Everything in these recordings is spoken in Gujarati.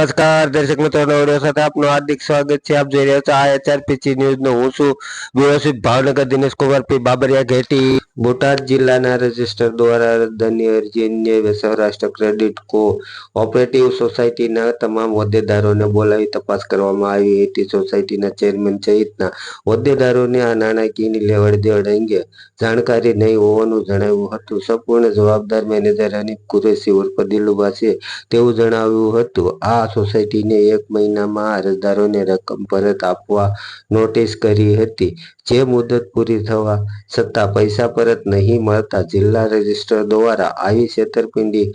નમસ્કાર દર્શક મિત્રો, નવડિયો સાથે આપનું હાર્દિક સ્વાગત છે. આપ જોઈ રહ્યા છો આ HRPC ન્યૂઝનો. હું છું વ્યવસ્થિત ભાવનગર દિનેશ કુમાર પી બાબરિયા ઘેટી. બોટાદ જિલ્લાના રજિસ્ટર દ્વારા રદ્દની અરજી અન્વયે સૌરાષ્ટ્ર ક્રેડિટ કોઓપરેટિવ સોસાયટીના તમામ હોદ્દેદારોને બોલાવી તપાસ કરવામાં આવી હતી. સોસાયટીના ચેરમેન સહિતના હોદ્દેદારોને આ નાણાકીયની લેવડ દેવડ અંગે જાણકારી નહીં હોવાનું જણાવ્યું હતું. સંપૂર્ણ જવાબદાર મેનેજર હનીફ કુરેશી ઉર્ફ દિલુબા છે તેવું જણાવ્યું હતું. આ સોસાયટીને 1 મહિનામાં અરજદારોને રકમ પરત આપવા નોટિસ કરી હતી, જે મુદત પૂરી થવા છતાં પૈસા પરત નહીં મળતા જિલ્લા રજિસ્ટ્રાર દ્વારા આવી છેતરપિંડી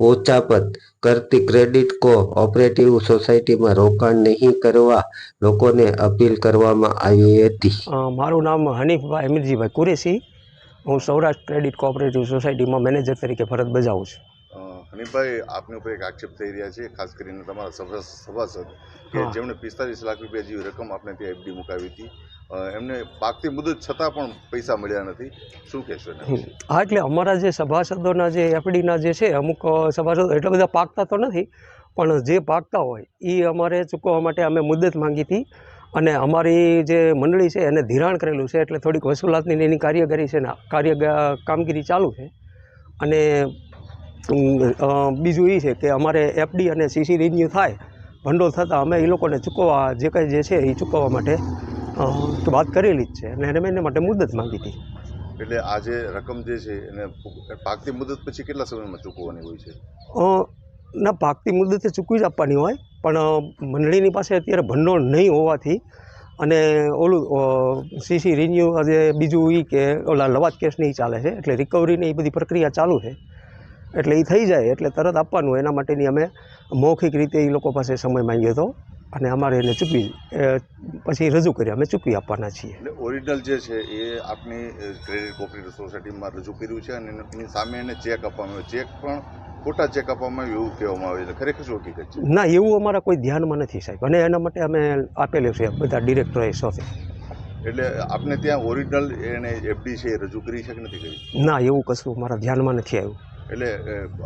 ઉચાપત કરતી ક્રેડિટ કોઓપરેટિવ સોસાયટીમાં રોકાણ નહીં કરવા લોકોને અપીલ કરવામાં આવી હતી. મારું નામ હનીફભાઈ અમીરજીભાઈ કુરેશી. હું સૌરાષ્ટ્ર ક્રેડિટ કોઓપરેટિવ સોસાયટીમાં મેનેજર તરીકે ફરજ બજાવું છું. હનીફભાઈ, આપની ઉપર એક આક્ષેપ થઈ રહ્યા છે, ખાસ કરીને તમારા સભાસદ કે જેમણે 45 લાખ રૂપિયા જેવી રકમ આપને ત્યાં એફડી મુકાવી હતી, એમને પાકતી મુદત છતાં પણ પૈસા મળ્યા નથી. શું કહેશો? હા, એટલે અમારા જે સભાસદોના જે એફડીના જે છે, અમુક સભાસદો એટલા બધા પાકતા તો નથી, પણ જે પાકતા હોય એ અમારે ચૂકવવા માટે અમે મુદત માંગી હતી. અને અમારી જે મંડળી છે એને ધિરાણ કરેલું છે, એટલે થોડીક વસૂલાતની એની કામગીરી છે ને કામગીરી ચાલુ છે. અને બીજું એ છે કે અમારે એફડી અને સીસી રિન્યુ થાય, ભંડોળ થતાં અમે એ લોકોને ચૂકવવા જે કંઈ જે છે એ ચૂકવવા માટે વાત કરેલી જ છે, અને અમે એના માટે મુદત માંગી હતી. એટલે આ જે રકમ જે છે એને પાકતી મુદત પછી કેટલા સમયમાં ચૂકવવાની હોય છે? ના, પાકતી મુદતે ચૂકવી જ આપવાની હોય, પણ મંડળીની પાસે અત્યારે ભંડોળ નહીં હોવાથી અને ઓલું સીસી રિન્યુ જે બીજું એ કે ઓલા લવાદ કેસની ચાલે છે, એટલે રિકવરીની એ બધી પ્રક્રિયા ચાલુ છે. એટલે એ થઈ જાય એટલે તરત આપવાનું, એના માટેની અમે મૌખિક રીતે એ લોકો પાસે સમય માંગ્યો હતો અને અમારે એને પછી રજૂ કરી અમે ચૂકવી આપવાના છીએ. એટલે ઓરિજિનલ જે છે એ આપની ક્રેડિટ કોઓપરેટિવ સોસાયટીમાં રજૂ કર્યું છે અને એની સામે એને ચેક આપવામાં આવ્યો. ચેક પણ ખોટા ચેક આપવામાં આવ્યું એવું કહેવામાં આવે છે, ખરેખર શું હકીકત છે? ના, એવું અમારા કોઈ ધ્યાનમાં નથી સાહેબ, અને એના માટે અમે આપેલું છે બધા ડિરેક્ટરોએ સાથે. એટલે આપને ત્યાં ઓરિજિનલ એને એફડી છે એ રજૂ કરી છે કે નથી કરી? ના, એવું કશું મારા ધ્યાનમાં નથી આવ્યું. એટલે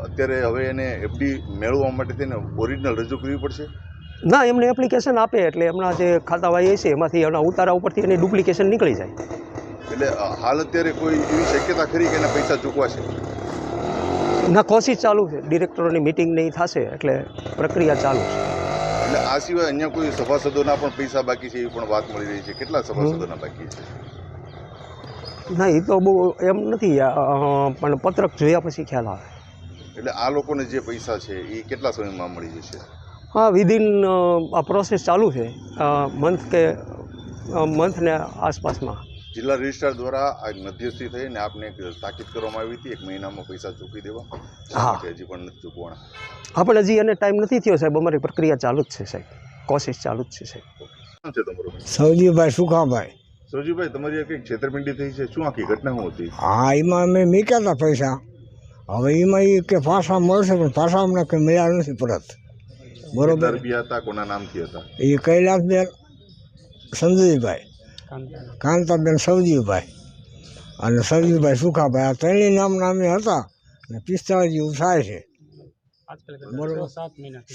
અત્યારે હવે એને એફડી મેળવવા માટે તેને ઓરિજિનલ રજૂ કરવી પડશે? ના, એમને એપ્લિકેશન આપે એટલે એમના જે ખાતાવાળી છે એમાંથી એના ઉતારા ઉપરથી એની ડુપ્લિકેશન નીકળી જાય. એટલે હાલ અત્યારે કોઈ એવી શક્યતા ખરી કે એના પૈસા ચૂકવાશે? ના, કોશિશ ચાલુ છે, ડિરેક્ટરોની મિટિંગ નહીં થશે એટલે પ્રક્રિયા ચાલુ છે. એટલે આ સિવાય અન્ય કોઈ સભાસદોના પણ પૈસા બાકી છે એવી પણ વાત મળી રહી છે. કેટલા સભાસદોના બાકી છે? ના, એ તો બહુ એમ નથી, પણ પત્રક જોયા પછી ખ્યાલ આવે. એટલે આ લોકોને જે પૈસા છે એ કેટલા સમયમાં મળી જશે? હા, વિધિન આ પ્રોસેસ ચાલુ છે, મંથને આસપાસમાં. જિલ્લા રજિસ્ટ્રાર દ્વારા આ મધ્યસ્થી થઈને આપને એક તાકીદ કરવામાં આવી હતી 1 મહિનામાં પૈસા ચૂકવી દેવા. હા, હજી પણ નથી ચૂકવાના? હા, પણ હજી એને ટાઈમ નથી થયો સાહેબ, અમારી પ્રક્રિયા ચાલુ જ છે સાહેબ, કોશિશ ચાલુ જ છે સાહેબ. શું છે તમારું? સૌજીભાઈ સુખાભાઈ. સૌજીભાઈ, તમારી કંઈક છેતરપિંડી થઈ છે, શું આખી ઘટના શું હતી? હા, એમાં અમે મૂક્યા હતા પૈસા, હવે એમાં એ કે પાછા મળશે, પણ પાછા અમને કંઈ મળ્યા નથી પરત. બરોબર. રૂપિયા હતા, કોના નામથી હતા? એ કૈલાસબેન સંજયભાઈ, કાંતાબેન સૌજીભાઈ અને સૌજીભાઈ સુખાભાઈ, આ ત્રણેય નામના અમે હતા અને 45 જેવું થાય છે. બરોબર,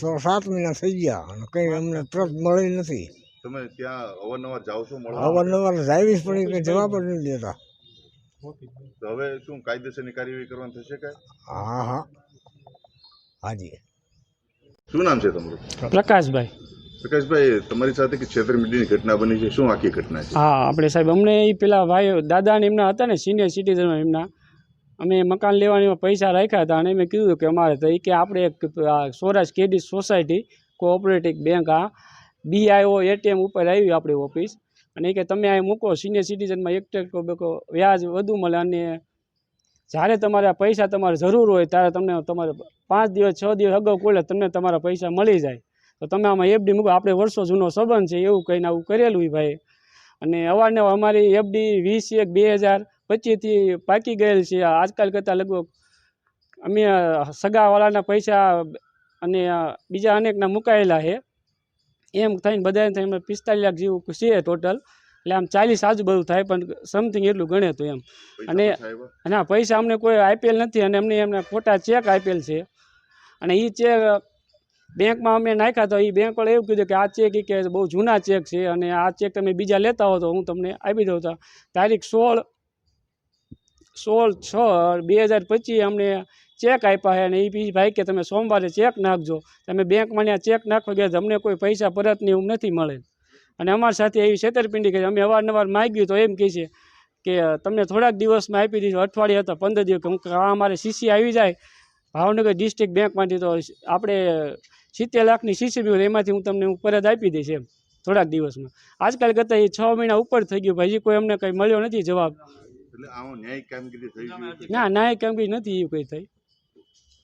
6-7 મહિના થઈ ગયા અને કંઈ અમને પરત મળી નથી. તમે ત્યાં અવારનવાર જાઓ છો મળવા? અવારનવાર જાવીશ પણ એ કંઈ જવાબ જ નથી દેતા. તો હવે શું કાયદેસરની કાર્યવાહી કરવાની થશે કાંઈ? હા હા, હાજી. શું નામ છે તમારું? પ્રકાશભાઈ. પ્રકાશભાઈ, તમારી સાથે કે છેતરપિંડીની ઘટના બની છે, શું આખી ઘટના છે? હા, આપણે સાહેબ અમને એ પેલા ભાઈ દાદાને એમના હતા ને સિનિયર સિટીઝન એમના, અમે મકાન લેવાની પૈસા રાખ્યા હતા અને મેં કીધું કે અમારે તો એ કે આપણે એક Saurashtra credit society cooperative bank આ BIO ATM ઉપર આવી આપણી ઓફિસ, અને એ કે તમે અહીં મૂકો સિનિયર સિટીઝનમાં 1% વ્યાજ વધુ મળે, અને જ્યારે તમારે પૈસા તમારે જરૂર હોય ત્યારે તમને તમારે 5 દિવસ 6 દિવસ અગાઉ ખોલે તમને તમારા પૈસા મળી જાય, તો તમે આમાં એફડી મૂકો, આપણે વર્ષો જૂનો સંબંધ છે એવું કહીને આવું કરેલું ભાઈ. અને અવારનવાર અમારી એફડી 20/1/2025થી પાકી ગયેલ છે. આજકાલ કરતાં લગભગ અમે સગાવાળાના પૈસા અને બીજા અનેકના મુકાયેલા છે, એમ થઈને બધાને થઈને 45 લાખ જેવું છે ટોટલ. એટલે આમ 40 આજુબાજુ થાય, પણ સમથિંગ એટલું ગણે તો એમ. અને પૈસા અમને કોઈ આપેલ નથી, અને એમને ખોટા ચેક આપેલ છે, અને એ ચેક બેંકમાં અમે નાખ્યા તો એ બેંકવાળા એવું કીધું કે આ ચેક કે બહુ જૂના ચેક છે અને આ ચેક તમે બીજા લેતા હો તો હું તમને આપી દઉં. તો તારીખ 16/6/2025 અમને ચેક આપ્યા છે અને એ બી ભાઈ કે તમે સોમવારે ચેક નાખજો. તમે બેંકમાં ત્યાં ચેક નાખવા ગયા તો અમને કોઈ પૈસા પરતની એવું નથી મળે. અને અમારી સાથે એવી છેતરપિંડી કરી. અમે અવારનવાર માગ્યું તો એમ કહે છે કે તમને થોડાક દિવસમાં આપી દઈશું, અઠવાડિયા હતા 15 દિવસ. હું આ અમારે સીસી આવી જાય ભાવનગર ડિસ્ટ્રિક્ટ બેંકમાંથી તો આપણે 70 લાખની સીસી બી એમાંથી હું પરત આપી દઈશ એમ થોડાક દિવસમાં. આજકાલ કરતાં એ 6 મહિના ઉપર થઈ ગયું ભાઈ, કોઈ અમને કંઈ મળ્યો નથી જવાબ. એટલે આમાં ન્યાયિક કામગીરી થઈ ગઈ? ના ન્યાયિક કામગીરી નથી એવું કંઈ થઈ.